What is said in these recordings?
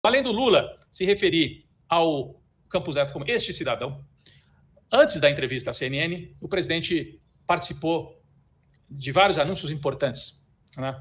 Além do Lula se referir ao Campos Neto como este cidadão, antes da entrevista à CNN, o presidente participou de vários anúncios importantes, né?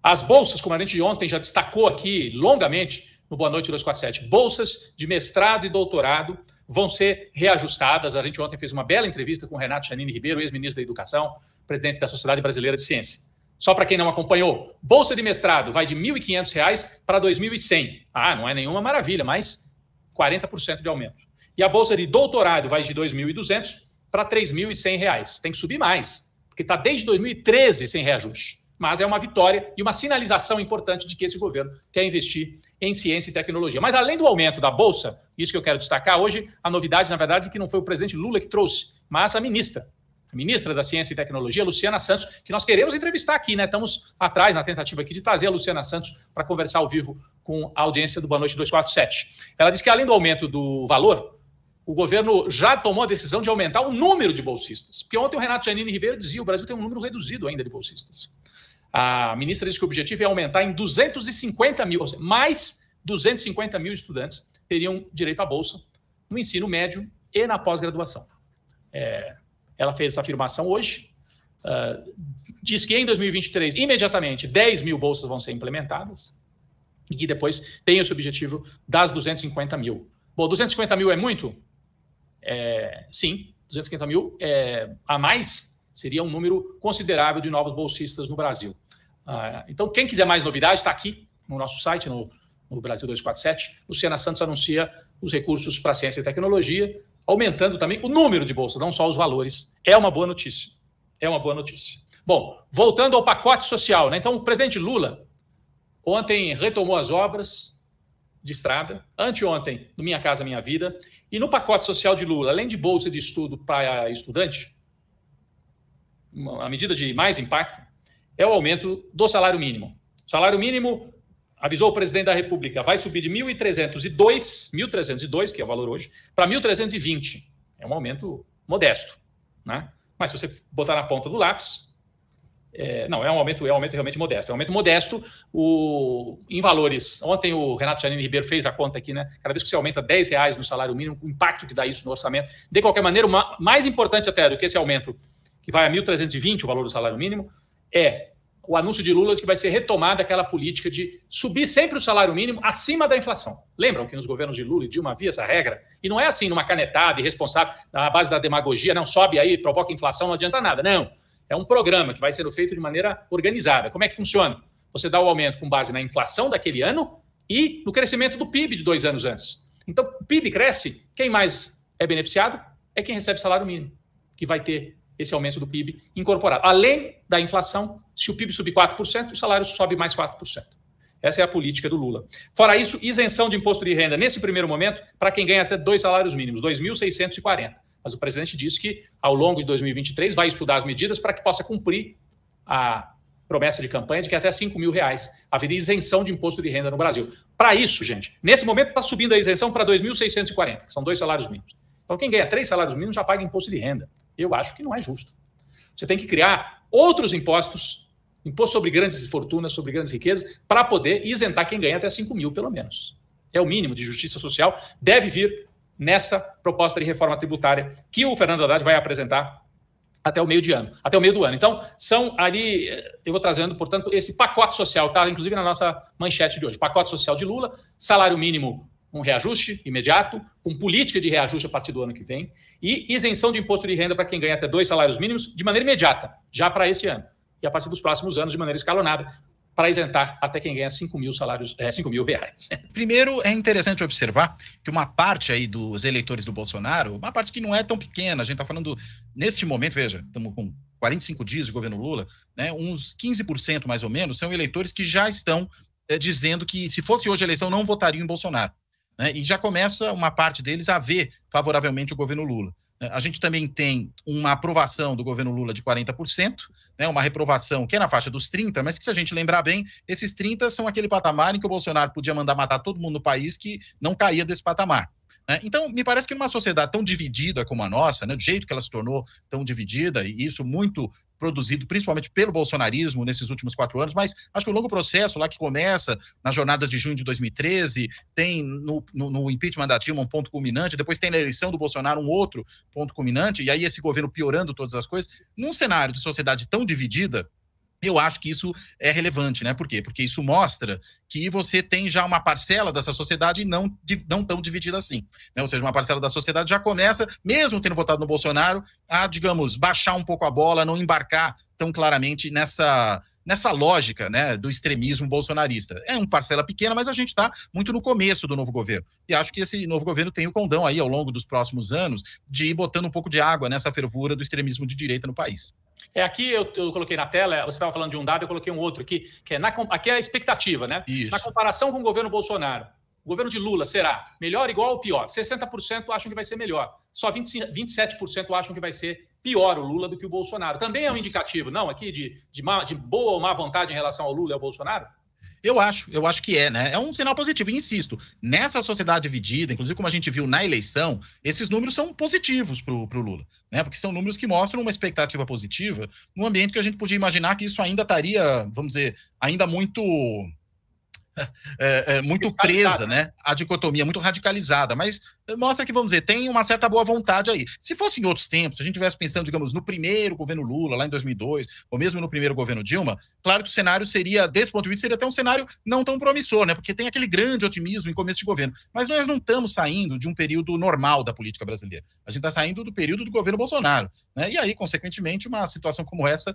As bolsas, como a gente ontem já destacou aqui longamente no Boa Noite 247, bolsas de mestrado e doutorado vão ser reajustadas. A gente ontem fez uma bela entrevista com o Renato Chanini Ribeiro, ex-ministro da Educação, presidente da Sociedade Brasileira de Ciência. Só para quem não acompanhou, bolsa de mestrado vai de R$ 1.500 para R$ 2.100. Ah, não é nenhuma maravilha, mas 40% de aumento. E a bolsa de doutorado vai de R$ 2.200 para R$ 3.100. Tem que subir mais, porque está desde 2013 sem reajuste. Mas é uma vitória e uma sinalização importante de que esse governo quer investir em ciência e tecnologia. Mas além do aumento da bolsa, isso que eu quero destacar hoje, a novidade, na verdade, é que não foi o presidente Lula que trouxe, mas a ministra da Ciência e Tecnologia, Luciana Santos, que nós queremos entrevistar aqui, né? Estamos atrás na tentativa aqui de trazer a Luciana Santos para conversar ao vivo com a audiência do Boa Noite 247. Ela disse que além do aumento do valor, o governo já tomou a decisão de aumentar o número de bolsistas. Porque ontem o Renato Chanini Ribeiro dizia que o Brasil tem um número reduzido ainda de bolsistas. A ministra disse que o objetivo é aumentar em 250 mil, ou seja, mais 250 mil estudantes teriam direito à bolsa no ensino médio e na pós-graduação. Ela fez essa afirmação hoje, diz que em 2023, imediatamente, 10 mil bolsas vão ser implementadas e que depois tem esse objetivo das 250 mil. Bom, 250 mil é muito? Sim, 250 mil a mais seria um número considerável de novos bolsistas no Brasil. Então, quem quiser mais novidades, está aqui no nosso site, no Brasil 247. Luciana Santos anuncia os recursos para ciência e tecnologia, aumentando também o número de bolsas, não só os valores. É uma boa notícia. É uma boa notícia. Bom, voltando ao pacote social, né? Então, o presidente Lula ontem retomou as obras de estrada, anteontem, no Minha Casa Minha Vida, e no pacote social de Lula, além de bolsa de estudo para estudante, a medida de mais impacto é o aumento do salário mínimo. O salário mínimo, avisou o presidente da República, vai subir de 1.302, que é o valor hoje, para 1.320. É um aumento modesto, né? Mas se você botar na ponta do lápis, é um aumento realmente modesto. É um aumento modesto em valores. Ontem o Renato Chanini Ribeiro fez a conta aqui, né? Cada vez que você aumenta R$10 no salário mínimo, o impacto que dá isso no orçamento. De qualquer maneira, mais importante até do que esse aumento que vai a 1.320, o valor do salário mínimo, é o anúncio de Lula de que vai ser retomada aquela política de subir sempre o salário mínimo acima da inflação. Lembram que nos governos de Lula e Dilma havia essa regra? E não é assim, numa canetada irresponsável, na base da demagogia, não sobe aí, provoca inflação, não adianta nada. Não. É um programa que vai ser feito de maneira organizada. Como é que funciona? Você dá o aumento com base na inflação daquele ano e no crescimento do PIB de 2 anos antes. Então, o PIB cresce, quem mais é beneficiado é quem recebe salário mínimo, que vai ter esse aumento do PIB incorporado. Além da inflação, se o PIB subir 4%, o salário sobe mais 4%. Essa é a política do Lula. Fora isso, isenção de imposto de renda, nesse primeiro momento, para quem ganha até 2 salários mínimos, 2.640. Mas o presidente disse que, ao longo de 2023, vai estudar as medidas para que possa cumprir a promessa de campanha de que até R$5.000 haveria isenção de imposto de renda no Brasil. Para isso, gente, nesse momento está subindo a isenção para 2.640, que são 2 salários mínimos. Então, quem ganha 3 salários mínimos já paga imposto de renda. Eu acho que não é justo. Você tem que criar outros impostos, imposto sobre grandes fortunas, sobre grandes riquezas, para poder isentar quem ganha até 5 mil, pelo menos. É o mínimo de justiça social, deve vir nessa proposta de reforma tributária que o Fernando Haddad vai apresentar até o meio do ano. Então, são ali, eu vou trazendo, portanto, esse pacote social, tá? Inclusive na nossa manchete de hoje. Pacote social de Lula, salário mínimo, um reajuste imediato, com política de reajuste a partir do ano que vem, e isenção de imposto de renda para quem ganha até 2 salários mínimos de maneira imediata, já para esse ano. E a partir dos próximos anos, de maneira escalonada, para isentar até quem ganha 5 mil reais. Primeiro, é interessante observar que uma parte aí dos eleitores do Bolsonaro, uma parte que não é tão pequena, a gente está falando, neste momento, veja, estamos com 45 dias de governo Lula, né, uns 15% mais ou menos, são eleitores que já estão dizendo que, se fosse hoje a eleição, não votariam em Bolsonaro. Né, e já começa uma parte deles a ver favoravelmente o governo Lula. A gente também tem uma aprovação do governo Lula de 40%, né, uma reprovação que é na faixa dos 30%, mas que, se a gente lembrar bem, esses 30% são aquele patamar em que o Bolsonaro podia mandar matar todo mundo no país que não caía desse patamar. Né? Então, me parece que numa sociedade tão dividida como a nossa, né, do jeito que ela se tornou tão dividida, e isso muito produzido principalmente pelo bolsonarismo nesses últimos 4 anos, mas acho que o longo processo lá que começa nas jornadas de junho de 2013, tem no impeachment da Dilma um ponto culminante, depois tem na eleição do Bolsonaro um outro ponto culminante, e aí esse governo piorando todas as coisas, num cenário de sociedade tão dividida, eu acho que isso é relevante, né? Por quê? Porque isso mostra que você tem já uma parcela dessa sociedade não tão dividida assim, né? Ou seja, uma parcela da sociedade já começa, mesmo tendo votado no Bolsonaro, a, digamos, baixar um pouco a bola, não embarcar tão claramente nessa lógica, né, do extremismo bolsonarista. É uma parcela pequena, mas a gente está muito no começo do novo governo. E acho que esse novo governo tem o condão aí, ao longo dos próximos anos, de ir botando um pouco de água nessa fervura do extremismo de direita no país. Aqui eu coloquei na tela, você estava falando de um dado, eu coloquei um outro aqui, que é aqui é a expectativa, né? Isso. Na comparação com o governo Bolsonaro, o governo de Lula será melhor, igual ou pior? 60% acham que vai ser melhor. Só 27% acham que vai ser pior o Lula do que o Bolsonaro. Também é um indicativo, não, aqui de boa ou má vontade em relação ao Lula e ao Bolsonaro? Eu acho que é, né? É um sinal positivo. E insisto, nessa sociedade dividida, inclusive como a gente viu na eleição, esses números são positivos pro Lula, né? Porque são números que mostram uma expectativa positiva num ambiente que a gente podia imaginar que isso ainda estaria, vamos dizer, ainda muito muito presa, né? A dicotomia muito radicalizada, mas mostra que, vamos dizer, tem uma certa boa vontade aí. Se fosse em outros tempos, se a gente estivesse pensando, digamos, no primeiro governo Lula, lá em 2002, ou mesmo no primeiro governo Dilma, claro que o cenário seria, desse ponto de vista, seria até um cenário não tão promissor, né? Porque tem aquele grande otimismo em começo de governo. Mas nós não estamos saindo de um período normal da política brasileira. A gente está saindo do período do governo Bolsonaro, né? E aí, consequentemente, uma situação como essa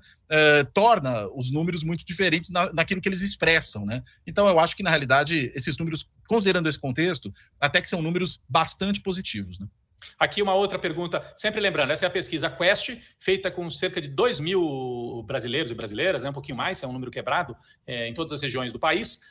torna os números muito diferentes naquilo que eles expressam, né? Então, eu acho que, na realidade, esses números, considerando esse contexto, até que são números bastante positivos, né? Aqui uma outra pergunta, sempre lembrando, essa é a pesquisa Quest, feita com cerca de 2.000 brasileiros e brasileiras, né, um pouquinho mais, é um número quebrado, em todas as regiões do país.